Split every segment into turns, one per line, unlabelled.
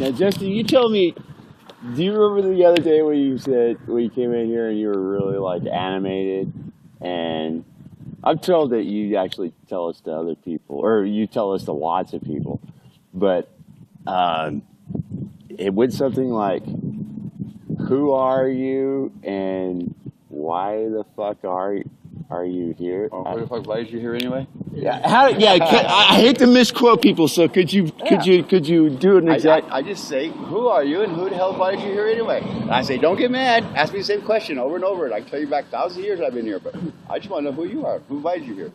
Now, Justin, you tell me, do you remember the other day when you came in here and you were really like animated? And I'm told that you actually tell us to other people, or you tell us to lots of people, but it went something like, "Who are you and why the fuck are you here?"
Oh, why the fuck why is you here anyway?
Yeah, I hate to misquote people, so could you do an exact?
I just say, who are you and who the hell invited you here anyway? And I say, don't get mad. Ask me the same question over and over. And I can tell you back thousands of years I've been here, but I just want to know who you are. Who invited you here?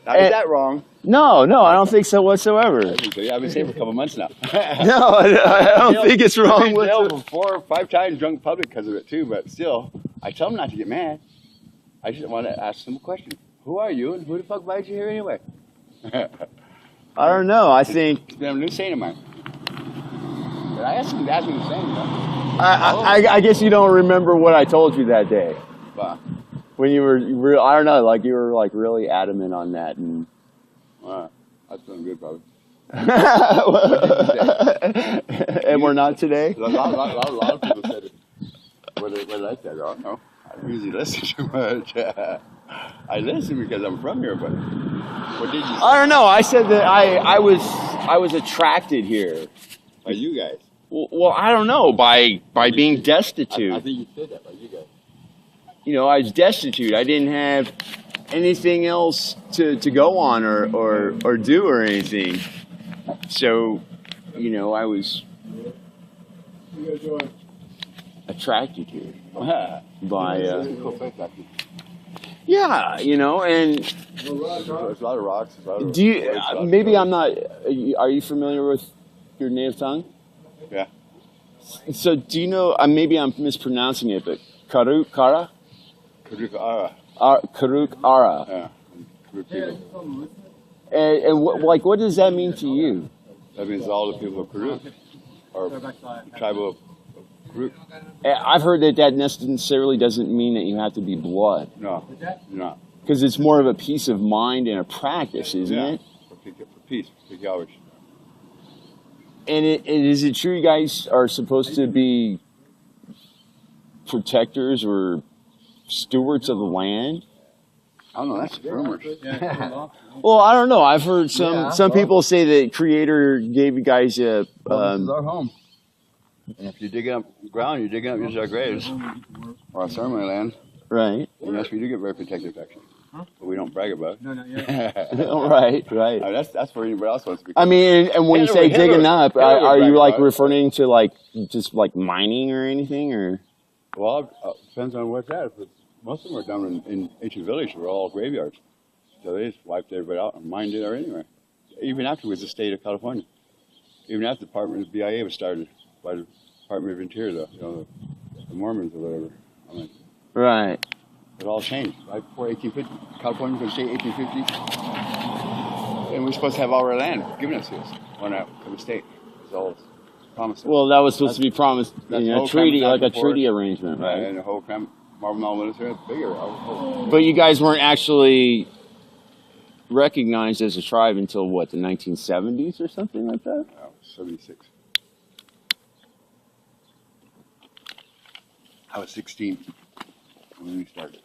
Now, is that wrong?
No, I don't think so whatsoever.
I think so. Yeah, I've been saying for a couple months now.
No, I don't think it's wrong.
I've been jailed for 4 or 5 times drunk in public because of it too, but still, I tell them not to get mad. I just want to ask them a question. Who are you and who the fuck invited you here anyway?
I don't know. I think
it's been a new saying of mine. But I asked him the same, you know?
I guess you don't remember what I told you that day. When you were I don't know, like you were like really adamant on that, and
that's doing good, probably.
And we're not today.
A lot of people said it. What I said, I don't know. I don't usually listen too much. I listen because I'm from here, but what did you say?
I don't know. I said that I was attracted here.
By you guys?
Well, I don't know. By being destitute.
I think you said that, by you guys.
You know, I was destitute. I didn't have anything else to go on or do or anything. So, you know, I was attracted here by yeah, you know, and
there's a lot of rocks.
Do you? Maybe I'm not. Are you familiar with your native tongue?
Yeah.
So do you know? Maybe I'm mispronouncing it, but Karuk Ara.
Karuk Ara.
Karuk Ara.
Yeah. Karuk people.
And what does that mean to you?
That means all the people of Karuk, or the tribe of Karuk.
I've heard that necessarily doesn't mean that you have to be blood.
No, no.
Because it's more of a peace of mind and a practice, isn't it?
For peace, for Yahweh.
And is it true you guys are supposed to be protectors or stewards of the land?
I don't know, that's rumors.
Well, I don't know. I've heard some people say that Creator gave you guys a...
this is our home. And if you dig up ground, you're digging up just our graves or our ceremony land.
Right.
And yes, we do get very protective action. Huh? But we don't brag about it.
No, right.
I mean, that's for anybody else wants to be.
I mean, and when you say digging up, are you like referring to like just like mining or anything, or?
Well, it depends on what's at. Most of them are down in ancient villages were all graveyards. So they just wiped everybody out and mined it or anywhere. Even after it was the state of California. Even after the Department of BIA was started by the Department of Interior, the Mormons or whatever. I mean,
right.
It all changed. Right before 1850, California was going to state 1850. And we were supposed to have all our land given us to us from the state. It was all promised.
Well, that was supposed to be promised in a treaty, like a treaty arrangement, right?
And the whole Marble Mountain military, bigger.
But you guys weren't actually recognized as a tribe until what, the 1970s or something like that?
76. I was 16 when we started.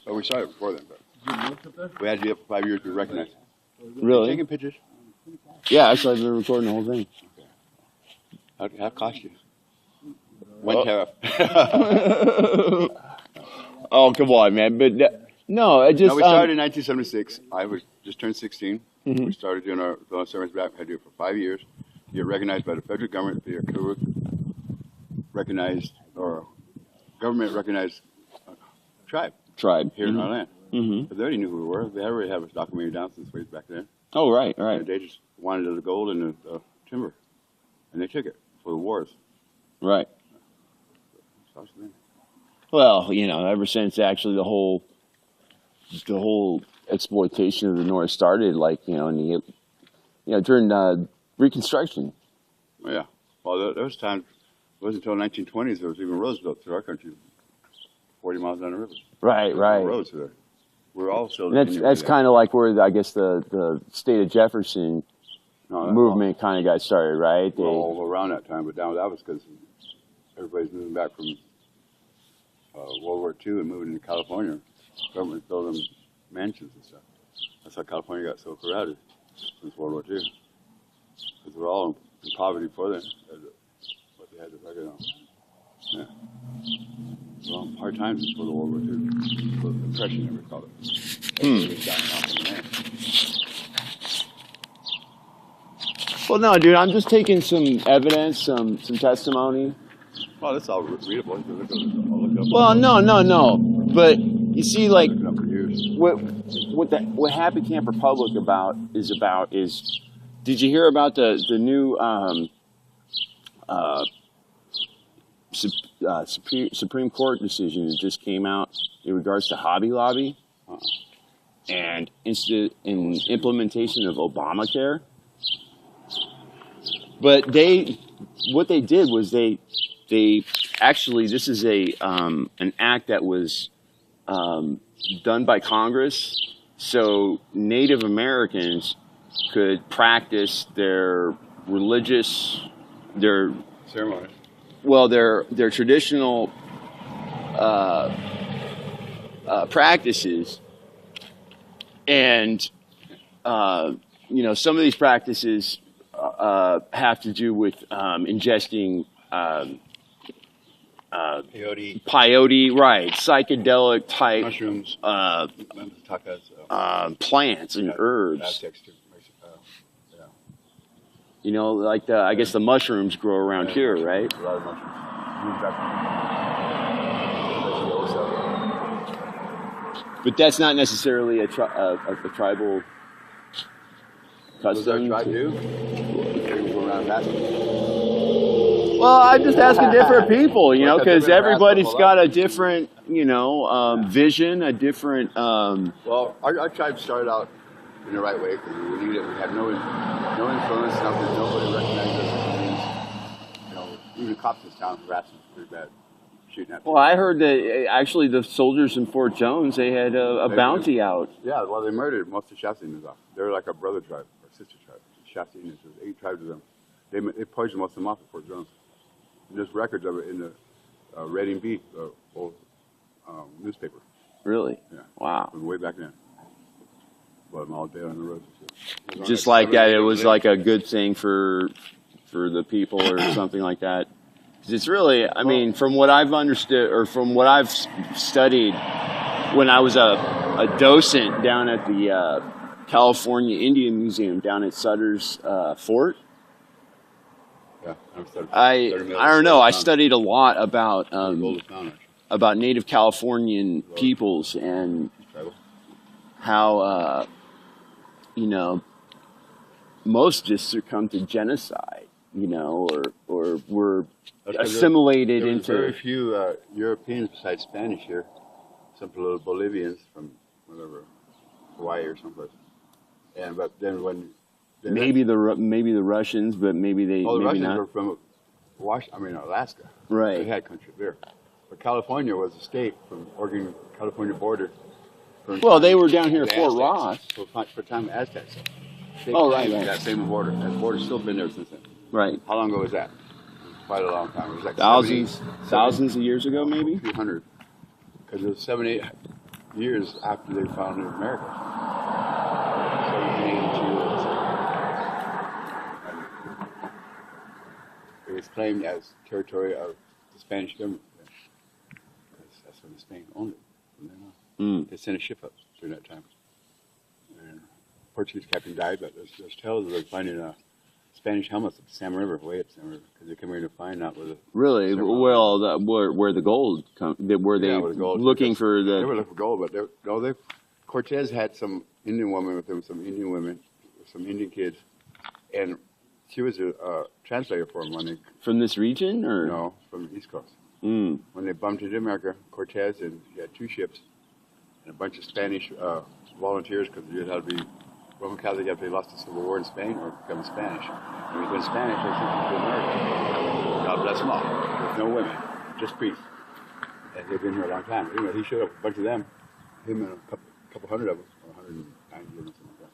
But we started before then, but we had to be up for 5 years to be recognized.
Really?
Taking pictures?
Yeah, actually I've been recording the whole thing.
Okay. How cost you? One tariff.
Oh, come on, man. But no, I just...
No, we started in 1976. I was just turned 16.
Mm-hmm.
We started doing our service back. I had to do it for 5 years. Get recognized by the federal government, the Karuk recognized, or government recognized tribe here in our land.
Mm-hmm.
But they already knew who we were. They already have us documented down since way back then.
Oh, right.
And they just wanted the gold and the timber, and they took it for the wars.
Right. Well, you know, ever since actually the whole exploitation of the North started, like, you know, during Reconstruction.
Yeah. Well, those times, it wasn't until the 1920s there was even roads built through our country, 40 miles down the river.
Right.
Roads there. We're all still.
That's kind of like where I guess the state of Jefferson
No,
movement kind of got started, right? They,
all around that time, but that was because everybody's moving back from World War II and moving to California. Government building mansions and stuff. That's how California got so crowded since World War II. Because we're all in poverty for them. What they had to reckon on. Yeah. Well, hard times before the World War II. The Depression, they would call it. Everybody's gotten off in the man.
well, no, dude, I'm just taking some evidence, some testimony.
Well, that's all readable. You can look up.
Well, no. But you see, like,
Look it up for years.
what Happy Camp Republic is. Did you hear about the new Supreme Court decision that just came out in regards to Hobby Lobby and in implementation of Obamacare? But what they did was they actually, this is an act that was done by Congress, so Native Americans could practice their religious,
Ceremony.
their traditional practices, and some of these practices have to do with ingesting peyote, right? Psychedelic type
Mushrooms.
plants and herbs.
Aztecs too.
Yeah. Like I guess the mushrooms grow around here, right?
A lot of mushrooms.
But that's not necessarily a tribal
Was that
custom.
tribe do? Go around that.
Well, I'm just asking different people,
Like a
because
different
everybody's
rascal,
got a different, vision, a different.
Well, our tribe started out in the right way because we needed it. We had no influence, nothing. Nobody recognized us as Indians. Even the cops in this town harassed us pretty bad, shooting at people.
Well, I heard that actually the soldiers in Fort Jones, they had a bounty out.
Yeah, well, they murdered most of the Shasta Indians off. They were like our brother tribe, our sister tribe. Shasta Indians, there's 8 tribes of them. They poisoned most of them off at Fort Jones. And there's records of it in the Reading Bee, old newspaper.
Really?
Yeah.
Wow.
From way back then. Well, I'm all day on the road.
Just like that, it was like a good thing for the people or something like that. 'Cause it's really, I mean, from what I've understood or from what I've studied when I was a docent down at the California Indian Museum down at Sutter's Fort.
Yeah,
I don't know. I studied a lot about Native Californian peoples and how most just succumbed to genocide, or were assimilated into.
Very few Europeans besides Spanish here. Some little Bolivians from whatever, Hawaii or someplace. But then when
maybe the Russians, but maybe they.
the
maybe
Russians
not.
were from Alaska.
Right.
They had country there. But California was a state from Oregon, California border.
Well, they were down here at Fort Ross.
For time Aztecs.
Right.
That same border. That border's still been there since then.
Right.
How long ago was that? Quite a long time. It was like
Thousands of years ago, maybe.
200. Because it was 7, 8 years after they founded America. 1782. It was claimed as territory of the Spanish government. Because that's when Spain owned it. From then on. They sent a ship up during that time. And Portuguese captain died, but there's tales of them finding Spanish helmets at the Salmon River, way up Salmon River, because they came here to find out where the...
Really? Well, where the gold come? Were they looking for the...
They were looking for gold, but Cortez had some Indian woman with him, some Indian women, some Indian kids, and she was a translator for him when they...
From this region, or...?
No, from the East Coast. When they bumped into America, Cortez, and he had 2 ships, and a bunch of Spanish volunteers, because you had to be Roman Catholic after they lost the Civil War in Spain, or become Spanish. When you go Spanish, they sent you to America. God bless them all. There's no women, just priests. And they've been here a long time. Anyway, he showed up with a bunch of them, him and a couple hundred of them, or 190 of them, something like that.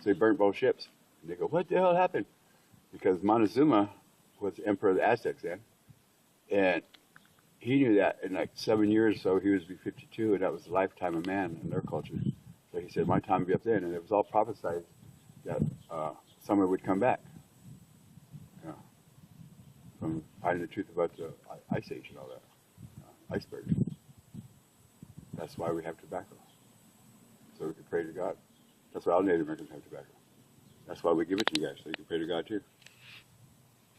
So they burnt both ships. And they go, what the hell happened? Because Montezuma was the emperor of the Aztecs then. And he knew that in like 7 years or so, he was to be 52, and that was the lifetime of man in their culture. So he said, my time would be up then. And it was all prophesied that summer would come back. You know, from finding the truth about the Ice Age and all that, icebergs. That's why we have tobacco. So we can pray to God. That's why all Native Americans have tobacco. That's why we give it to you guys, so you can pray to God too.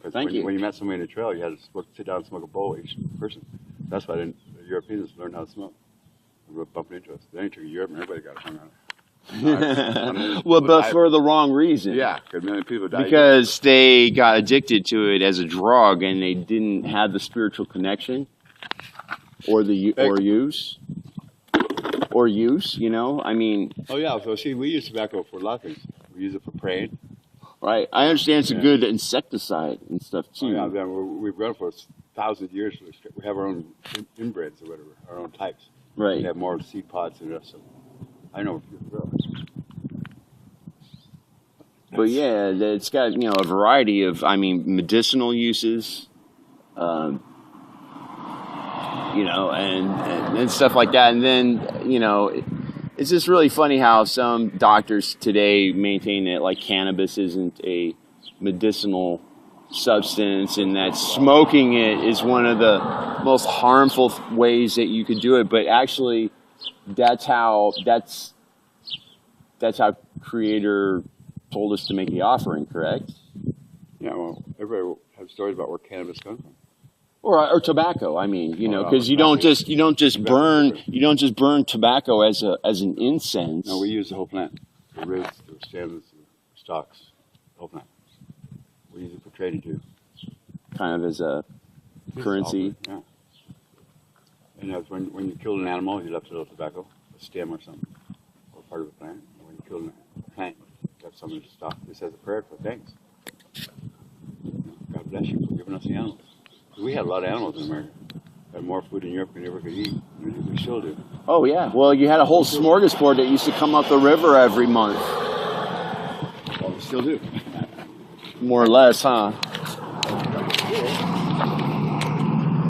Because when you met somebody in the trail, you had to sit down and smoke a bowl each person. That's why the Europeans learned how to smoke. They were bumping into us. Then they took Europe and everybody got hung on it.
Well, but for the wrong reason.
Yeah, because many people died.
Because they got addicted to it as a drug and they didn't have the spiritual connection or use, you know? I mean...
Oh, yeah. So, see, we use tobacco for a lot of things. We use it for praying.
Right. I understand it's a good insecticide and stuff, too.
Oh, yeah. We've run for 1,000 years. We have our own inbreds or whatever, our own types.
Right.
We have more seed pods than us. So I know if you grow.
But, yeah, it's got, you know, a variety of, I mean, medicinal uses, you know, and stuff like that. And then, you know... It's just really funny how some doctors today maintain that like cannabis isn't a medicinal substance and that smoking it is one of the most harmful ways that you could do it. But actually, that's how Creator told us to make the offering, correct?
Yeah, well, everybody has stories about where cannabis comes from.
Or tobacco. I mean, you know, because you don't just burn tobacco as an incense.
No, we use the whole plant, the roots, the stems, the stalks, the whole plant. We use it for trading too.
Kind of as a currency.
Yeah. And that's when you killed an animal, you left a little tobacco, a stem or something, or part of the plant. And when you killed a plant, you left some of the stalk. This has a prayer for thanks. God bless you for giving us the animals. We had a lot of animals in America. Had more food in Europe than we ever could eat. We still do.
Oh, yeah. Well, you had a whole smorgasbord that used to come up the river every month.
Well, we still do.
More or less, huh?